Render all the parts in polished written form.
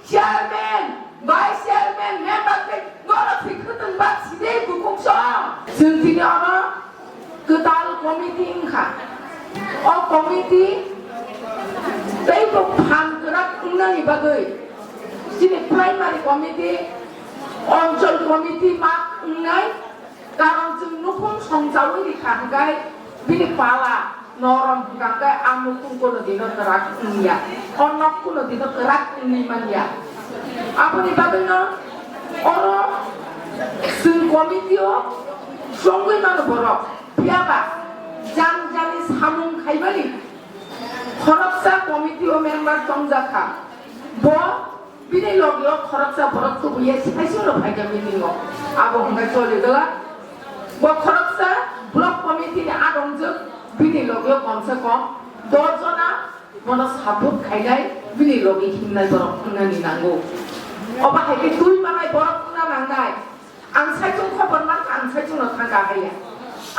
chairman, vice chairman, member ngora fikirten bat side bukung so. जों दिनै ana kedal committee ingkha. O committee teibo phan gerak nani bagai. Sini primary committee, অঞ্চল committee mak ngai karon जों nukung songjawi di kangkai bini pala norom kangkai amukung kono dino terak nia onok kono dino terak ini mania apa ni bagainya orang sun komitio songgai mana borok biaba jang-jali samung kaibali khoroksa komitio member songjaka bo bini logio khoroksa borok tu buye saisulo bhaga meetingo abo hangkai chole gela bo khoroksa block committee ni adongjok bini logio komse kom 10 jona mono sabut khailai bini logi himnai borok nani nango oba haike tui manai borok na nangai ang saitung khobor man ang saitung no thanga haya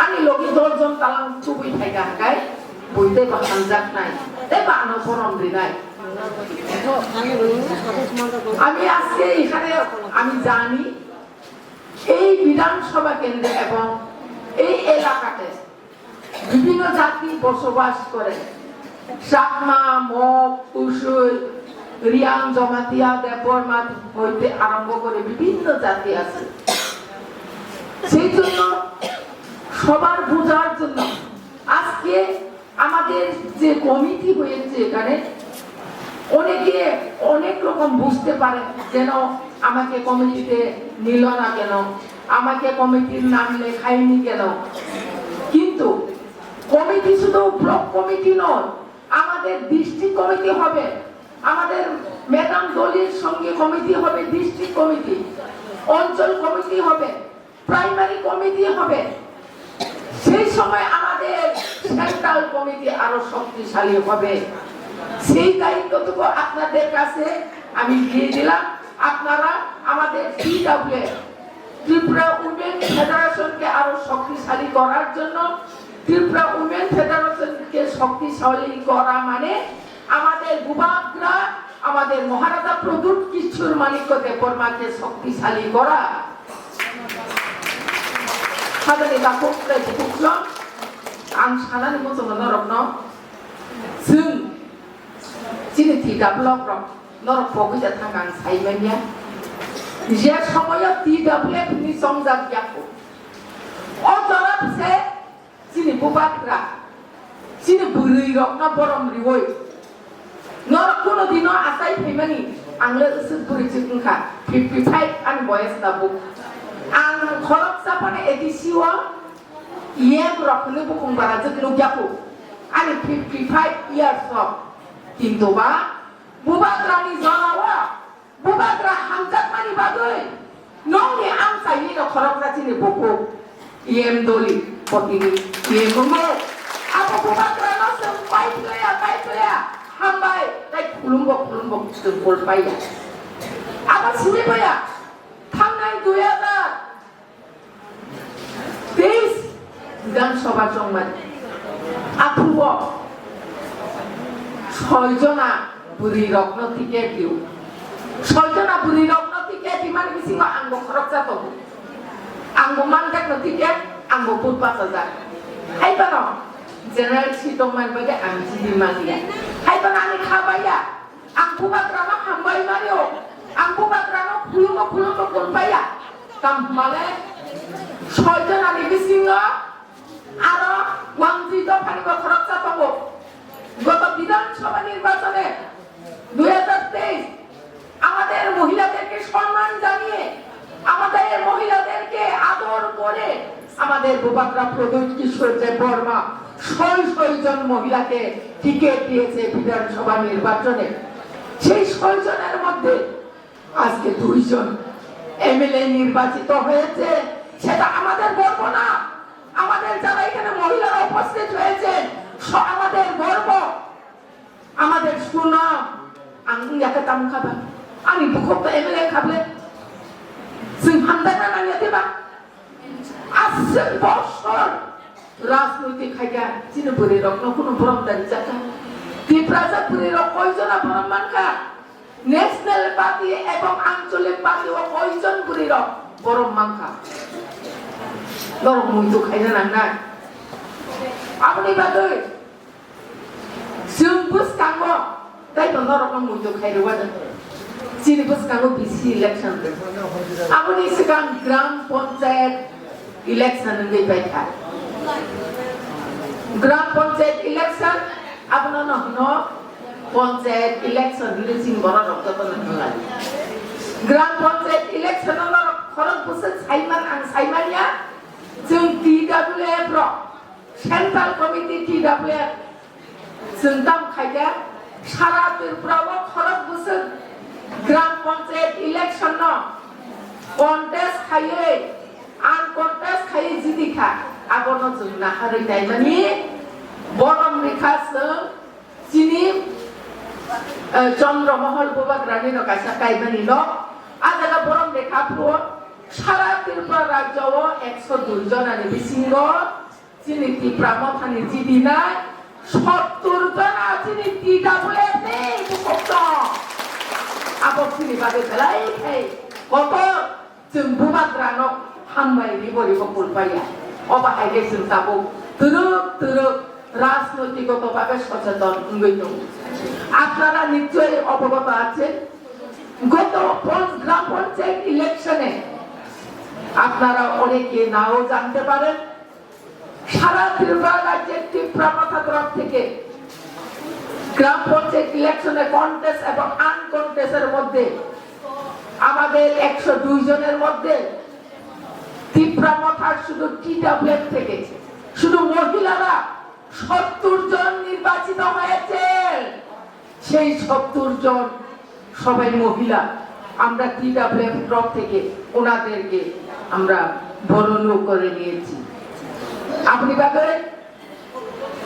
ani logi 10 jon talang tubui thaiga hangai boite ba hanjak nai te ba no forum rinai আমি আজকে এখানে আমি জানি এই বিধানসভা কেন্দ্রে এবং এই এলাকাতে বিভিন্ন জাতি বসবাস করে চাকমা মগ উসুই রিয়াং জমাতিয়া দেববর্মা হইতে আরম্ভ করে বিভিন্ন জাতি আছে সেই জন্য সবার বোঝার জন্য আজকে আমাদের যে কমিটি হয়েছে এখানে অনেকে অনেক রকম বুঝতে পারে যেন আমাকে কমিটিতে নিল না কেন আমাকে কমিটির নাম লেখায়নি কেন কিন্তু কমিটি শুধু ব্লক কমিটি নয় আমাদের ডিস্ট্রিক্ট কমিটি হবে আমাদের ম্যাডাম দলির সঙ্গে কমিটি হবে ডিস্ট্রিক্ট কমিটি অঞ্চল কমিটি হবে প্রাইমারি কমিটি হবে সেই সময় আমাদের সেন্ট্রাল কমিটি আরো শক্তিশালী হবে সেই দায়িত্বটুকু আপনাদের কাছে আমি দিয়ে দিলাম আপনারা আমাদের টিডব্লিউ ত্রিপুরা উইমেন ফেডারেশনকে আরো শক্তিশালী করার জন্য ত্রিপুরা উইমেন ফেডারেশনকে শক্তিশালী করা মানে আমাদের বুবাগ্রা আমাদের মহারাজা প্রদূত কিচ্ছুর মালিকতে বর্মাকে শক্তিশালী করা সাধারণ দাপত্রে বুকুকলম আং সানানি মতো নরকন जों 지금 DW로 너로 보고자 탄강 사이면이야 이제 সময় DW 니 성작이야고 어쩌라세 지니 부바트라 지니 부르이럭나 버럼리고이 너로 코노디노 아사이 페이면이 앙레 으스 부리지근카 55 안 보였다고 앙 거럭사판의 에디시와 이해브럭는 부공바라 즉노기야고 아니 55 years of কিন্তু বা বুবাগ্রানি জানাওয়া বুবাগ্রা হামজাত মানি বাগৈ নংনি আম সাইনি ন খরকরাচিনি বকো ইএম দলি পতিনি ইএম গো আবো বুবাগ্রা ন সম পাইতলেয়া হামবাই তাই খুলুমবক তুন বল পাইয়া আবার শুনে পাইয়া থামনাই 2023 বিধানসভা সংবাদ আথুব 6 জনা বুড়ি রত্ন টিকেট দিও 6 জনা বুড়ি রত্ন টিকেট দিমান বিসিং আঙ্গ খরচা তো আঙ্গ মানকাক টিকেট আঙ্গ 50,000 হাইবানো জেনারেল সিটং মান বাগে আমি জিদি মানিয়া হাইবানো আমি খাবাইয়া আং বুবাগ্রামা হামবাই মারিও আং বুবাগ্রামা খুলুমো কোনবাইয়া কাম মালে 6 জনা বিসিং আরো ওয়াংজি তো ফানিব খরচা পাবো গত বিধানসভা নির্বাচনে 2023 আমাদের মহিলাদেরকে সম্মান জানিয়ে আমাদের মহিলাদেরকে আদর করে আমাদের বুবাগ্রা প্রদূত কিশোর যে বর্মা 6 জন মহিলাকে টিকিট দিয়েছে বিধানসভা নির্বাচনে সেই 6 জনের মধ্যে আজকে 2 জন এমএলএ নির্বাচিত হয়েছে সেটা আমাদের গর্ব না আমাদের যারা এখানে মহিলারা উপস্থিত হয়েছেন আমাদের গর্ব আমাদের সুনাম আমি একা দাম খাবা আমি বুকত এমএলএ খাবলে जों হামদানা নানিয়া দেবা আসছে বছর রাজনৈতিক খাইয়া চিনে বরে রকম কোনো ভ্রমদারি জায়গা ত্রিপুরা বুড়ি রক কয়জনা ভ্রম মানকা ন্যাশনাল পার্টি এবং আঞ্চলিক পার্টি ও কয়জন বুড়ির বরম মাংখা নরম মুইতো খাইনা নাंनाय আপনি বাদই जों बुसकांगो তাইতো নরম মুইতো খাইরোবা চিনি বুসকাंगो বিসি ইলেকশন আপনি সিগাং গ্রাম পঞ্চায়েত ইলেকশন গইবাই থা গ্রাম পঞ্চায়েত ইলেকশন আপনার ন পঞ্চায়েত ইলেকশন লিসিং বড় রক্ত নলাই গ্রাম পঞ্চায়েত ইলেকশন খরচ বসে সাইমান আং সাইমানিয়া जों TWF র সেন্ট্রাল কমিটি TWF जों দাম খাইদা সারা ত্রিপুরাও খরচ বসে গ্রাম পঞ্চায়েত ইলেকশন ন কন্টেস্ট খাইয়ে আন কন্টেস্ট খাইয়ে জিদিখা আবন जों না হারাই নাইমানি বরম রেখাসং চিনি চন্দ্রমহল বুবাগ্রানি ন কাইসা কাইমানি ন আজালা বরম রেখা প্র সারা ত্রিপুরা রাজ্যও 102 জনানি বিসিঙ্গ চিনি ত্রিপুরা মথানি জিদিনাই 70 জনা চিনি TWF নেই বুকত আবো চিনি বাদে বেলাই খাই কত जों বুবাগ্রান হামবাই রিবরি বকুল পাইয়া অবাহাইগে जों তাবো তুরুক রাজনৈতিকভাবে সচেতন হইল আপনারা নিশ্চয়ই অবগত আছেন গত গ্রাম পঞ্চায়েত ইলেকশনে আপনারা অনেকে নাও জানতে পারেন সারা ত্রিপুরা রাজ্যের ত্রিপুরা মাথা তরফ থেকে গ্রাম পঞ্চায়েত ইলেকশনে কন্টেস্ট এবং আনকন্টেস্টের মধ্যে আমাদের 102 জনের মধ্যে ত্রিপুরা মাথার শুধু TWF থেকে শুধু মহিলারা 70 জন নির্বাচিত হয়েছে সেই 70 জন সবাই মহিলা আমরা TWF তরফ থেকে ওনাদেরকে আমরা বরণ করে নিয়েছি আপনি ভাবে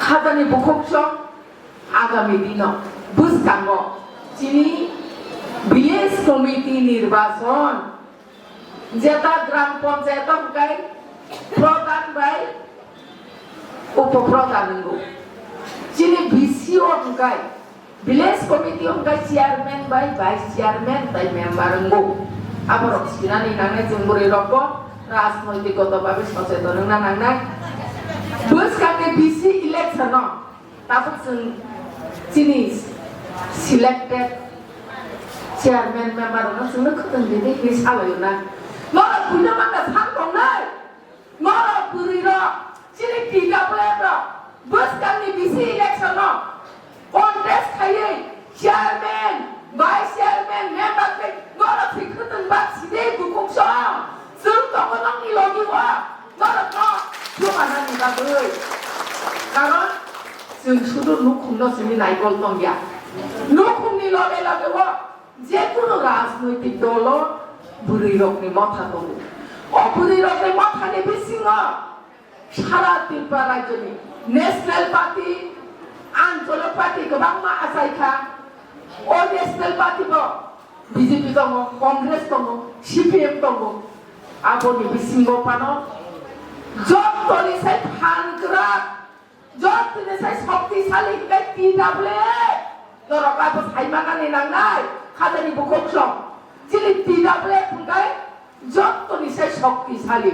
খাদানি বুকুকসং আগামী দিন বুঝকাঙ্গ চিনি ভিলেজ কমিটি নির্বাচন যেটা গ্রাম পঞ্চায়েত অঙ্কায় প্রধান ভাই উপপ্রধান চিনি ভিসিও অঙ্কায় ভিলেজ কমিটি অঙ্কায় চেয়ারম্যান বাই ভাইস চেয়ারম্যান বাই মেম্বার আবার অক্সিনানি নাঙে জঙ্গরে রক রাজনৈতিকভাবে সচেতন না নাঙায় বুঝকাঙ্গে ভিসি ইলেকশন তারপর চিনি সিলেক্টেড চেয়ারম্যান মেম্বার जोंनो खोदों दिनै बे सालायो ना नरा बुइनो मांगा सानदोंनाय नरा बुरिर चिनि TWF र बुसकांनि बिसि इलेक्शन कन्टेस्ट खायै चेयारमैन भाइस चेयारमैन मेम्बर पे नरा फिखोदों बा सिदे गुकुक्स जों तखननि लगिवा नरा न जमानानि बागै कारण जों শুধু নুখুমनो जोंनि नायगल दं गया নুখুमनि लगे लगे যে কোনো রাজনৈতিক দল বুড়ি রকমে মাথা দল অবুড়ি রকমে মাথা নেবে সিংহ সারা ত্রিপুরা রাজ্যে ন্যাশনাল পার্টি আঞ্চলিক পার্টি গোবাং মা আসাইখা ও ন্যাশনাল পার্টি বিজেপি দङ কংগ্রেস দङ CPM দङ আবনি বিসিংহ পানো যতনি সাই ফানগ্রা যতনি সাই শক্তিশালী TWF দরকার সাইমানানি নাংনাই খাদানি বুকসং চিনি TWF ফুঙ্গাই যতনি সাই শক্তিশালী